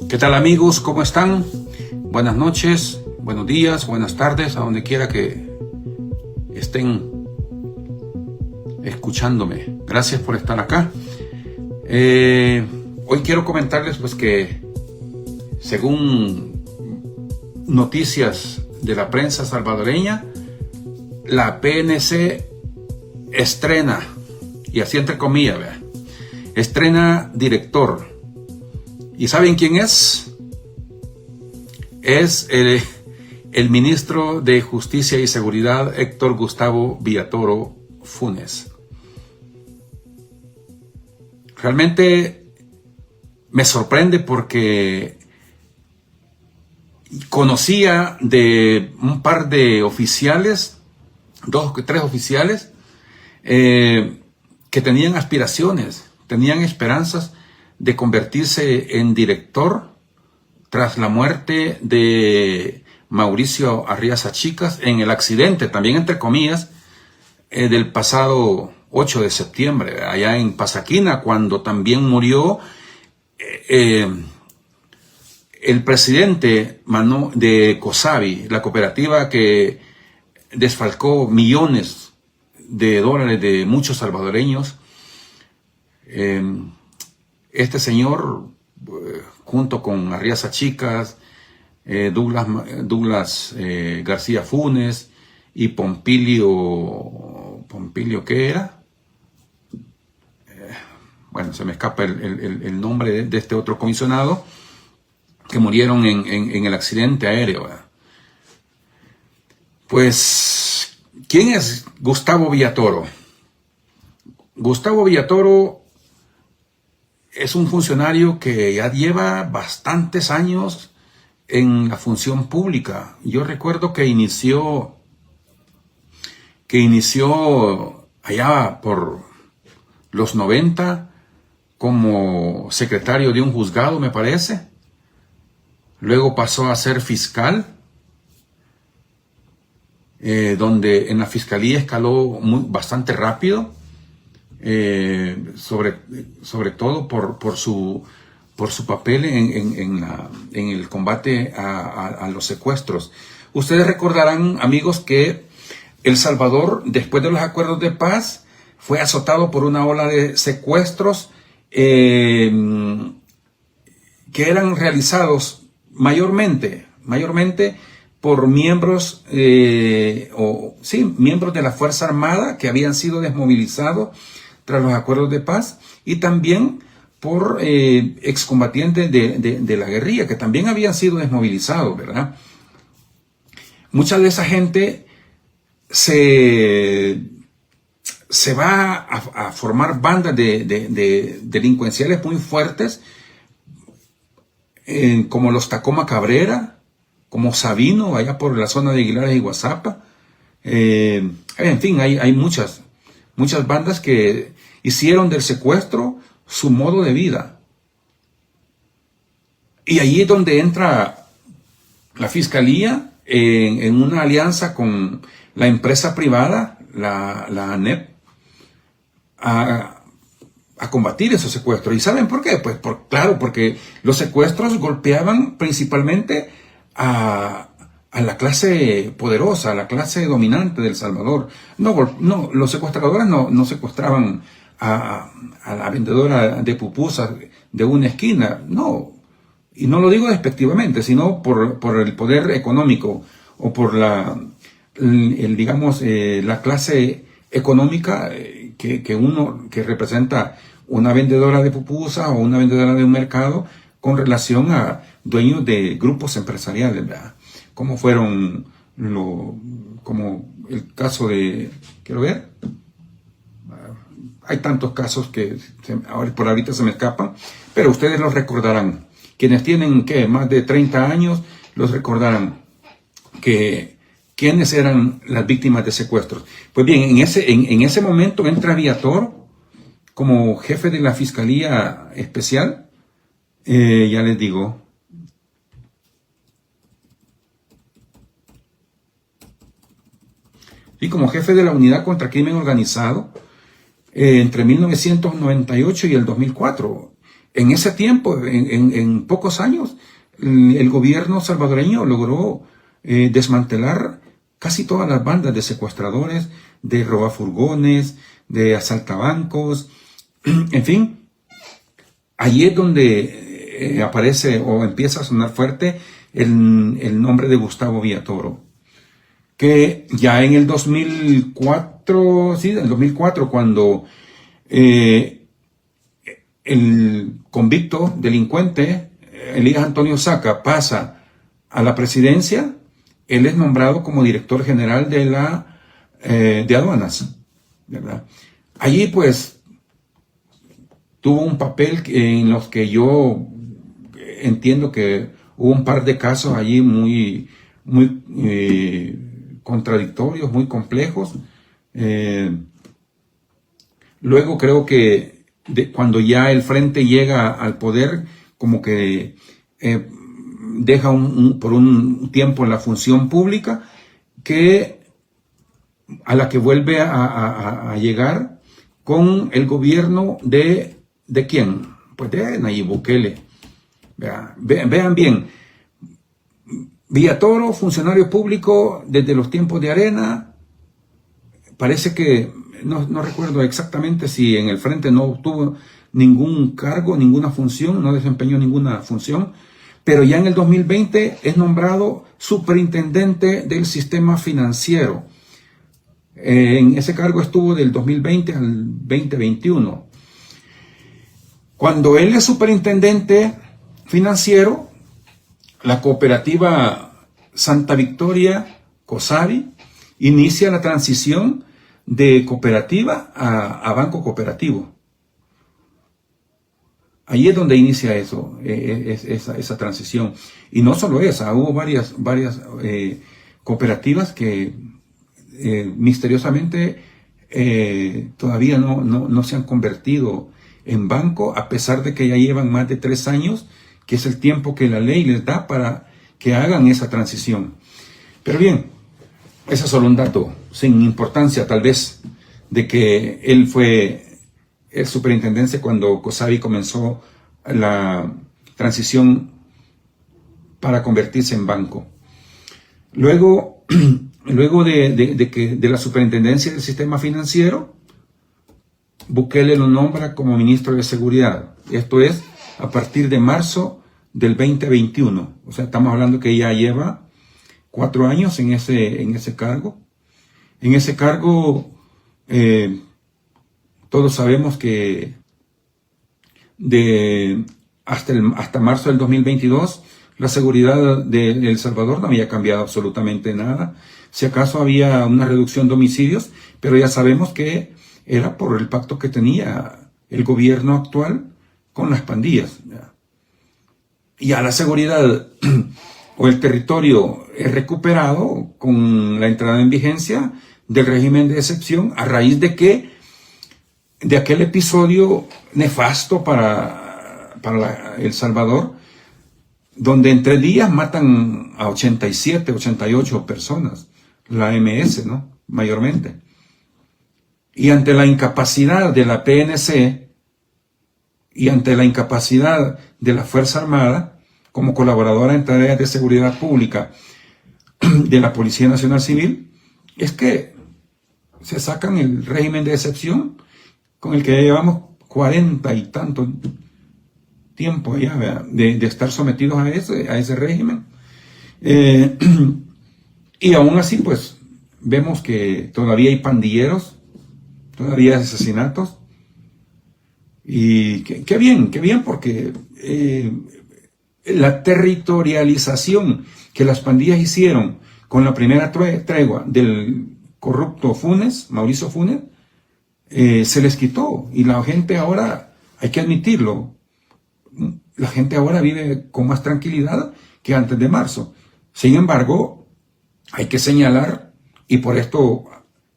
¿Qué tal, amigos? ¿Cómo están? Buenas noches, buenos días, buenas tardes, a donde quiera que estén escuchándome. Gracias por estar acá. Hoy quiero comentarles pues que según noticias de la prensa salvadoreña, la PNC estrena, y así entre comillas, estrena director. ¿Y saben quién es? Es el ministro de Justicia y Seguridad, Héctor Gustavo Villatoro Funes. Realmente me sorprende porque conocía de un par de oficiales, tres oficiales, que tenían aspiraciones, tenían esperanzas de convertirse en director tras la muerte de Mauricio Arriaza Chicas en el accidente, también entre comillas, del pasado 8 de septiembre, allá en Pasaquina, cuando también murió el presidente de COSAVI, la cooperativa que desfalcó millones de dólares de muchos salvadoreños. Este señor, junto con Arriaza Chicas, Douglas García Funes y Pompilio, ¿qué era? Bueno, se me escapa el nombre de este otro comisionado, que murieron en el accidente aéreo, ¿verdad? Pues, ¿quién es Gustavo Villatoro? Gustavo Villatoro es un funcionario que ya lleva bastantes años en la función pública. Yo recuerdo que inició allá por los 90 como secretario de un juzgado, me parece. Luego pasó a ser fiscal, donde en la fiscalía escaló bastante rápido. Sobre todo por su papel en el combate a los secuestros. Ustedes recordarán, amigos, que El Salvador, después de los acuerdos de paz, fue azotado por una ola de secuestros que eran realizados mayormente por miembros miembros de la Fuerza Armada que habían sido desmovilizados tras los acuerdos de paz, y también por excombatientes de la guerrilla que también habían sido desmovilizados, ¿verdad? Mucha de esa gente se va a formar bandas de delincuenciales muy fuertes, como los Tacoma Cabrera, como Sabino, allá por la zona de Aguilares y Guazapa. En fin, hay muchas bandas que hicieron del secuestro su modo de vida. Y allí es donde entra la fiscalía en una alianza con la empresa privada, la ANEP, a combatir esos secuestros. ¿Y saben por qué? Pues claro, porque los secuestros golpeaban principalmente a la clase poderosa, a la clase dominante de El Salvador. No, los secuestradores no secuestraban a la vendedora de pupusas de una esquina, no. Y no lo digo despectivamente, sino por el poder económico o por la clase económica que representa una vendedora de pupusas o una vendedora de un mercado con relación a dueños de grupos empresariales, ¿verdad? Como fueron como el caso de, quiero ver, hay tantos casos que por ahorita se me escapan, pero ustedes los recordarán. Quienes tienen más de 30 años los recordarán quiénes eran las víctimas de secuestros. Pues bien, en ese momento entra Villatoro como jefe de la Fiscalía Especial, ya les digo. Y como jefe de la Unidad contra Crimen Organizado entre 1998 y el 2004. en ese tiempo, en pocos años, el gobierno salvadoreño logró desmantelar casi todas las bandas de secuestradores, de robafurgones, de asaltabancos, en fin. Allí es donde aparece o empieza a sonar fuerte el nombre de Gustavo Villatoro, que ya en el 2004, sí, en el 2004, cuando el convicto delincuente Elías Antonio Saca pasa a la presidencia, él es nombrado como director general de aduanas, ¿verdad? Allí pues tuvo un papel en los que yo entiendo que hubo un par de casos allí muy contradictorios, muy complejos. Luego creo que cuando ya el frente llega al poder, como que deja por un tiempo en la función pública, a la que vuelve a llegar con el gobierno ¿de quién? Pues de Nayib Bukele. Vean bien, Villatoro, funcionario público desde los tiempos de Arena, parece que, no recuerdo exactamente si en el frente no obtuvo ningún cargo, ninguna función, no desempeñó ninguna función, pero ya en el 2020 es nombrado superintendente del sistema financiero. En ese cargo estuvo del 2020 al 2021. Cuando él es superintendente financiero, la cooperativa Santa Victoria COSAVI inicia la transición de cooperativa a banco cooperativo. Ahí es donde inicia eso, esa transición. Y no solo esa, hubo varias cooperativas que misteriosamente todavía no se han convertido en banco, a pesar de que ya llevan más de 3 años, que es el tiempo que la ley les da para que hagan esa transición. Pero bien, ese es solo un dato sin importancia, tal vez, de que él fue el superintendente cuando COSAVI comenzó la transición para convertirse en banco. Luego de la superintendencia del sistema financiero, Bukele lo nombra como ministro de Seguridad. Esto es a partir de marzo del 2021. O sea, estamos hablando que ya lleva 4 años en ese cargo. En ese cargo, todos sabemos que hasta marzo del 2022, la seguridad de El Salvador no había cambiado absolutamente nada. Si acaso había una reducción de homicidios, pero ya sabemos que era por el pacto que tenía el gobierno actual con las pandillas. Ya la seguridad o el territorio es recuperado con la entrada en vigencia del régimen de excepción, a raíz de aquel episodio nefasto para El Salvador, donde en 3 días matan a 87, 88 personas, la MS, ¿no? Mayormente. Y ante la incapacidad de la PNC y ante la incapacidad de la Fuerza Armada, como colaboradora en tareas de seguridad pública de la Policía Nacional Civil, es que se sacan el régimen de excepción con el que ya llevamos 40 y tanto tiempo ya de estar sometidos a ese régimen. Y aún así, pues, vemos que todavía hay pandilleros, todavía hay asesinatos. Y qué bien, porque la territorialización que las pandillas hicieron con la primera tregua del corrupto Funes, Mauricio Funes, se les quitó. Y la gente ahora, hay que admitirlo, la gente ahora vive con más tranquilidad que antes de marzo. Sin embargo, hay que señalar, y por esto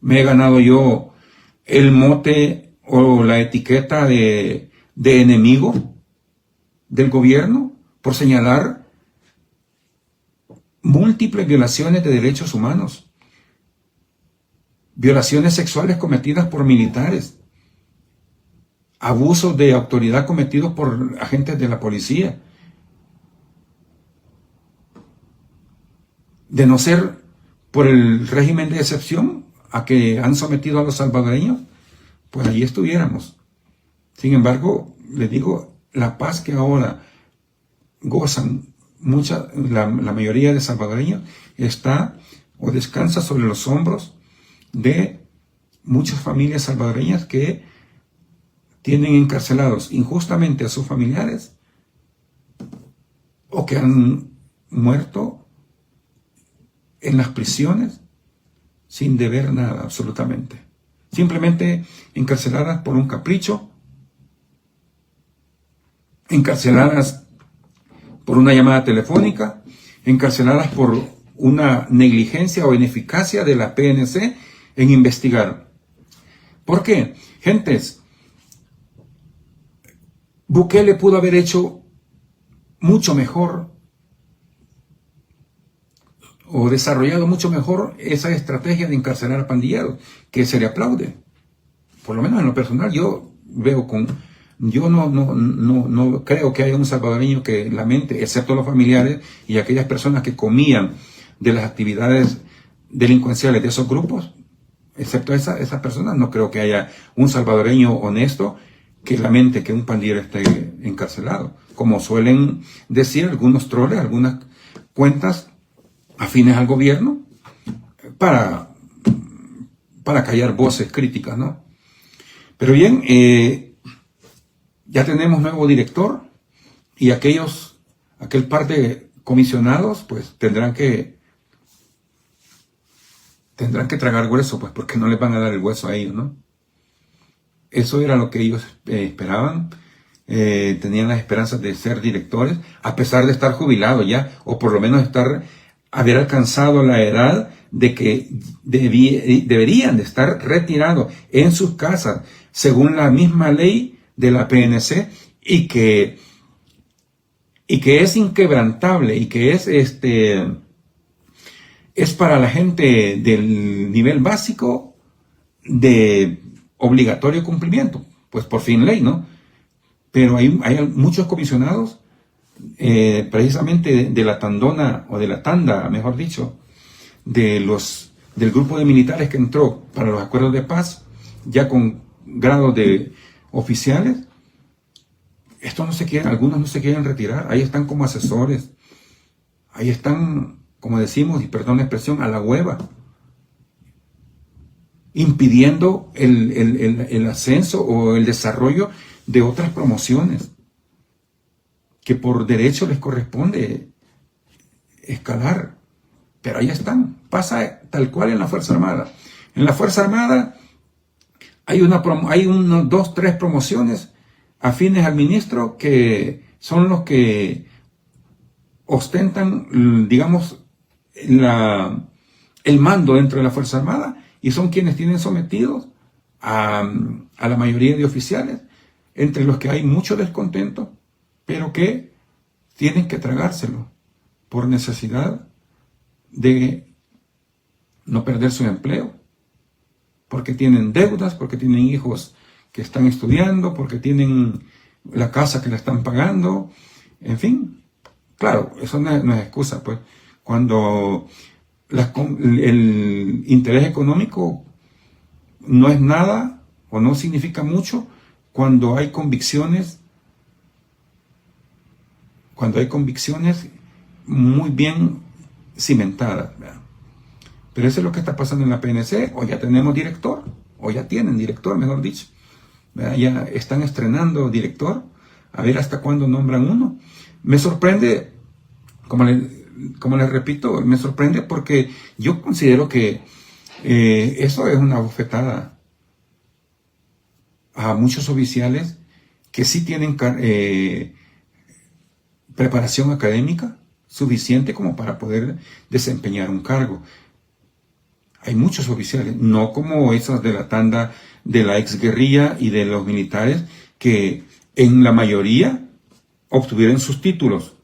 me he ganado yo el mote o la etiqueta de enemigo del gobierno, por señalar múltiples violaciones de derechos humanos, violaciones sexuales cometidas por militares, abusos de autoridad cometidos por agentes de la policía. De no ser por el régimen de excepción a que han sometido a los salvadoreños, pues allí estuviéramos. Sin embargo, les digo, la paz que ahora gozan la mayoría de salvadoreños está o descansa sobre los hombros de muchas familias salvadoreñas que tienen encarcelados injustamente a sus familiares o que han muerto en las prisiones sin deber nada absolutamente. Simplemente encarceladas por un capricho, encarceladas por una llamada telefónica, encarceladas por una negligencia o ineficacia de la PNC en investigar. ¿Por qué? Gentes, Bukele pudo haber hecho mucho mejor o desarrollado mucho mejor esa estrategia de encarcelar a pandilleros, que se le aplaude. Por lo menos en lo personal, yo no creo que haya un salvadoreño que lamente, excepto los familiares y aquellas personas que comían de las actividades delincuenciales de esos grupos, excepto esas personas, no creo que haya un salvadoreño honesto que lamente que un pandillero esté encarcelado, como suelen decir algunos troles, algunas cuentas afines al gobierno, para callar voces críticas, ¿no? Pero bien, ya tenemos nuevo director y aquel par de comisionados, pues tendrán que tragar hueso, pues porque no les van a dar el hueso a ellos, ¿no? Eso era lo que ellos esperaban. Tenían las esperanzas de ser directores, a pesar de estar jubilados ya, o por lo menos haber alcanzado la edad de que deberían de estar retirados en sus casas, según la misma ley de la PNC, y que es inquebrantable, y que es para la gente del nivel básico de obligatorio cumplimiento, pues por fin ley, ¿no? Pero hay muchos comisionados, precisamente de la tandona, o de la tanda, mejor dicho, del grupo de militares que entró para los acuerdos de paz, ya con grados de oficiales. Algunos no se quieren retirar, ahí están como asesores, ahí están, como decimos, y perdón la expresión, a la hueva, impidiendo el ascenso o el desarrollo de otras promociones que por derecho les corresponde escalar. Pero ahí están. Pasa tal cual en la Fuerza Armada. En la Fuerza Armada hay 2, 3 promociones afines al ministro, que son los que ostentan, digamos, el mando dentro de la Fuerza Armada, y son quienes tienen sometidos a la mayoría de oficiales, entre los que hay mucho descontento, pero que tienen que tragárselo por necesidad de no perder su empleo, porque tienen deudas, porque tienen hijos que están estudiando, porque tienen la casa que la están pagando, en fin. Claro, eso no es excusa, pues. Cuando el interés económico no es nada o no significa mucho, cuando hay convicciones muy bien cimentadas, ¿verdad? Pero eso es lo que está pasando en la PNC. O ya tenemos director, o ya tienen director, mejor dicho, ¿verdad? Ya están estrenando director, a ver hasta cuándo nombran uno. Me sorprende, como les repito, me sorprende porque yo considero que eso es una bofetada a muchos oficiales que sí tienen preparación académica suficiente como para poder desempeñar un cargo. Hay muchos oficiales, no como esos de la tanda de la exguerrilla y de los militares, que en la mayoría obtuvieron sus títulos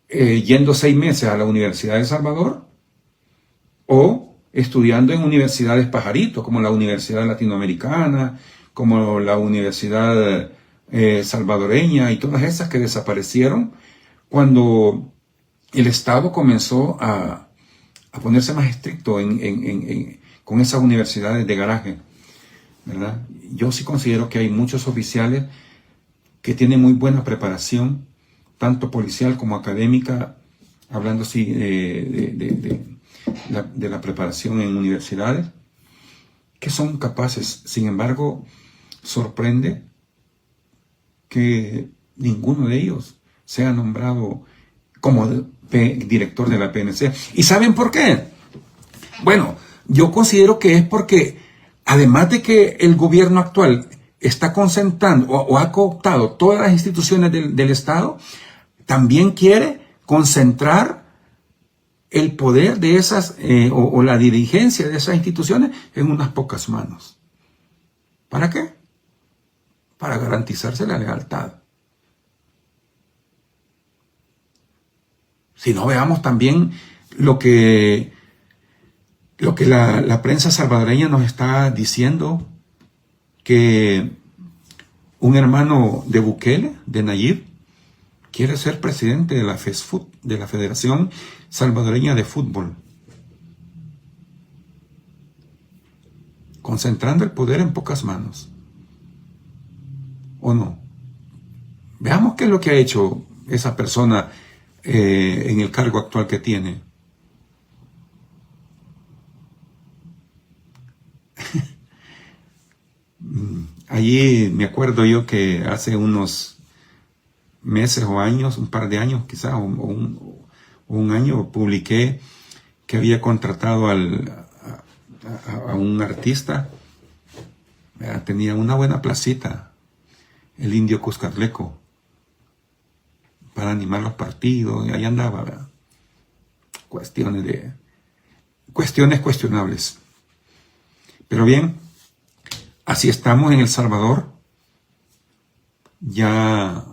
yendo 6 meses a la Universidad de El Salvador, o estudiando en universidades pajaritos, como la Universidad Latinoamericana, como la Universidad Salvadoreña y todas esas que desaparecieron cuando el Estado comenzó a ponerse más estricto con esas universidades de garaje, ¿verdad? Yo sí considero que hay muchos oficiales que tienen muy buena preparación, tanto policial como académica, hablando así de la preparación en universidades, que son capaces. Sin embargo, sorprende que ninguno de ellos sea nombrado como director de la PNC. ¿Y saben por qué? Bueno, yo considero que es porque, además de que el gobierno actual está concentrando o ha cooptado todas las instituciones del Estado, también quiere concentrar el poder de esas o la dirigencia de esas instituciones en unas pocas manos. ¿Para qué? Para garantizarse la lealtad. Si no, veamos también lo que la prensa salvadoreña nos está diciendo, que un hermano de Bukele, de Nayib, quiere ser presidente de la FESFUT, de la Federación Salvadoreña de Fútbol, concentrando el poder en pocas manos. ¿O no? Veamos qué es lo que ha hecho esa persona en el cargo actual que tiene. Allí me acuerdo yo que hace unos meses o años, un par de años quizás, o un año, publiqué que había contratado a un artista. Tenía una buena placita, el Indio Cuscatleco, para animar los partidos, y ahí andaba, ¿verdad? Cuestiones cuestionables. Pero bien, así estamos en El Salvador. Ya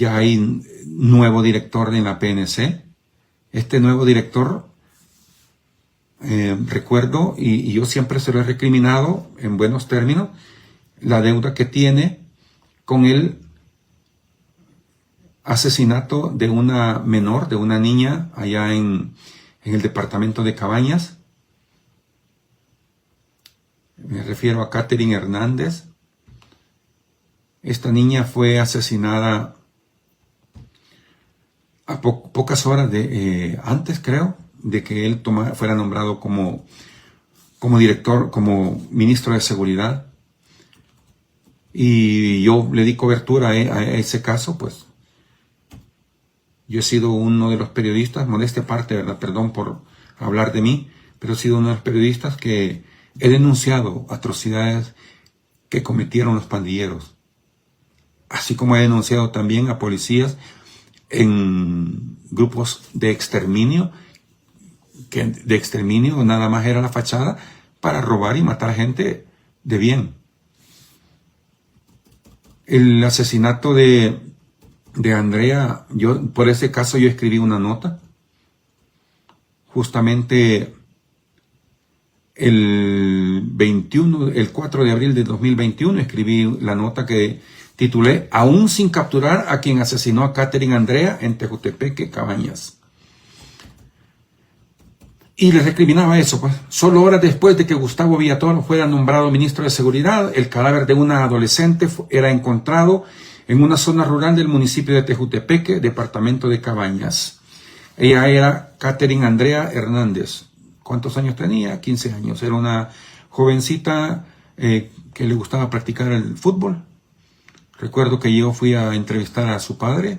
hay nuevo director en la PNC. Este nuevo director, recuerdo, y yo siempre se lo he recriminado en buenos términos, la deuda que tiene con el asesinato de una menor, de una niña, allá en el departamento de Cabañas. Me refiero a Catherine Hernández. Esta niña fue asesinada a pocas horas antes, creo, de que él fuera nombrado como director, como ministro de Seguridad. Y yo le di cobertura a ese caso, pues. Yo he sido uno de los periodistas, modestia aparte, ¿verdad? Perdón por hablar de mí, pero he sido uno de los periodistas que he denunciado atrocidades que cometieron los pandilleros. Así como he denunciado también a policías en grupos de exterminio, que de exterminio nada más era la fachada para robar y matar gente de bien. El asesinato de Andrea, por ese caso yo escribí una nota. Justamente el 4 de abril de 2021 escribí la nota que titulé "Aún sin capturar a quien asesinó a Catherine Andrea en Tejutepeque, Cabañas". Y le recriminaba eso, pues. Solo horas después de que Gustavo Villatoro fuera nombrado ministro de Seguridad, el cadáver de una adolescente era encontrado en una zona rural del municipio de Tejutepeque, departamento de Cabañas. Ella era Catherine Andrea Hernández. ¿Cuántos años tenía? 15 años. Era una jovencita que le gustaba practicar el fútbol. Recuerdo que yo fui a entrevistar a su padre,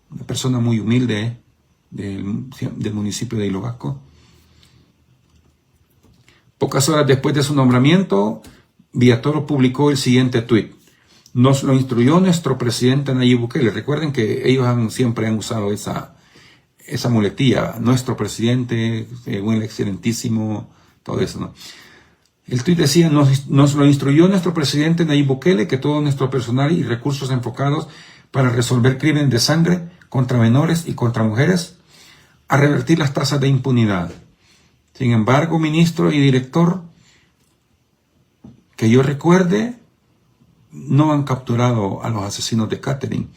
una persona muy humilde del municipio de Hilo Vasco. Pocas horas después de su nombramiento, Villatoro publicó el siguiente tuit: "Nos lo instruyó nuestro presidente Nayib Bukele". Recuerden que ellos siempre han usado esa muletilla, nuestro presidente, un excelentísimo, todo eso, ¿no? El tuit decía: nos lo instruyó nuestro presidente Nayib Bukele que todo nuestro personal y recursos enfocados para resolver crímenes de sangre contra menores y contra mujeres, a revertir las tasas de impunidad. Sin embargo, ministro y director, que yo recuerde, no han capturado a los asesinos de Catherine.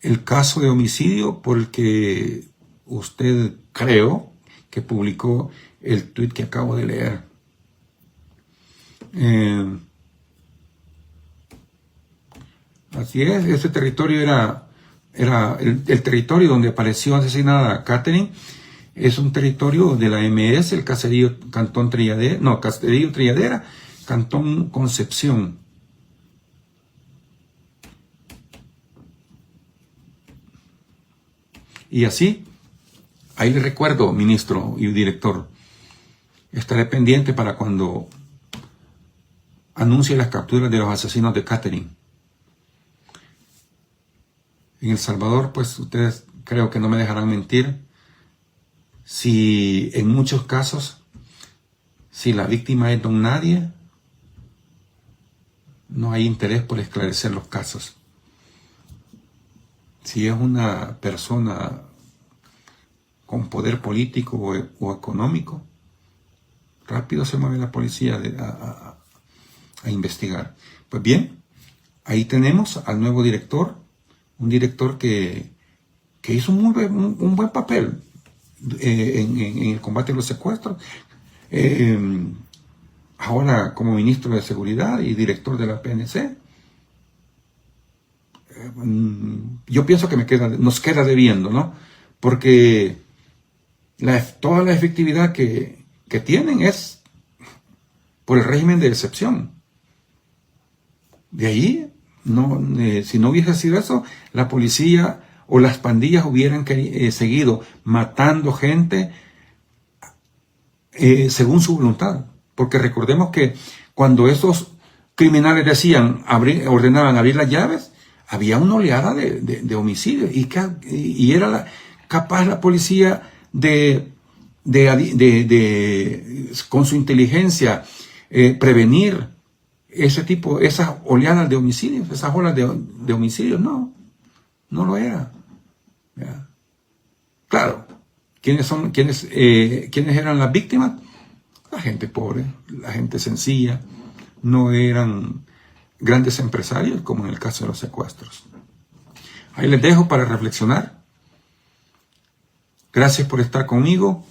El caso de homicidio por el que usted creo que publicó el tuit que acabo de leer. Así es, ese territorio era el territorio donde apareció asesinada Catherine. Es un territorio de la MS, el caserío Cantón Trilladera, no, caserío Trilladera, Cantón Concepción. Y así, ahí le recuerdo, ministro y director, estaré pendiente para cuando anuncie las capturas de los asesinos de Catherine. En El Salvador, pues ustedes creo que no me dejarán mentir, si en muchos casos, si la víctima es don nadie, no hay interés por esclarecer los casos. Si es una persona con poder político o económico, rápido se mueve la policía a investigar. Pues bien, ahí tenemos al nuevo director, un director que hizo un buen papel en el combate a los secuestros. Ahora como ministro de Seguridad y director de la PNC, yo pienso que nos queda debiendo, ¿no? Porque toda la efectividad que tienen es por el régimen de excepción. De ahí, si no hubiese sido eso, la policía o las pandillas hubieran seguido matando gente según su voluntad. Porque recordemos que cuando esos criminales decían, ordenaban abrir las llaves, había una oleada de homicidios y era capaz la policía con su inteligencia prevenir esas oleadas de homicidios, esas olas de homicidios. No lo era. ¿Ya? Claro, ¿quiénes eran las víctimas? La gente pobre, la gente sencilla, no eran grandes empresarios como en el caso de los secuestros. Ahí les dejo para reflexionar. Gracias por estar conmigo.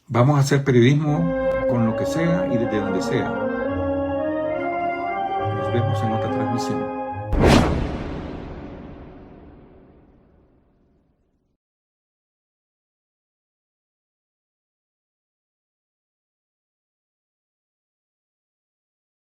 Vamos a hacer periodismo con lo que sea y desde donde sea. Nos vemos en otra transmisión.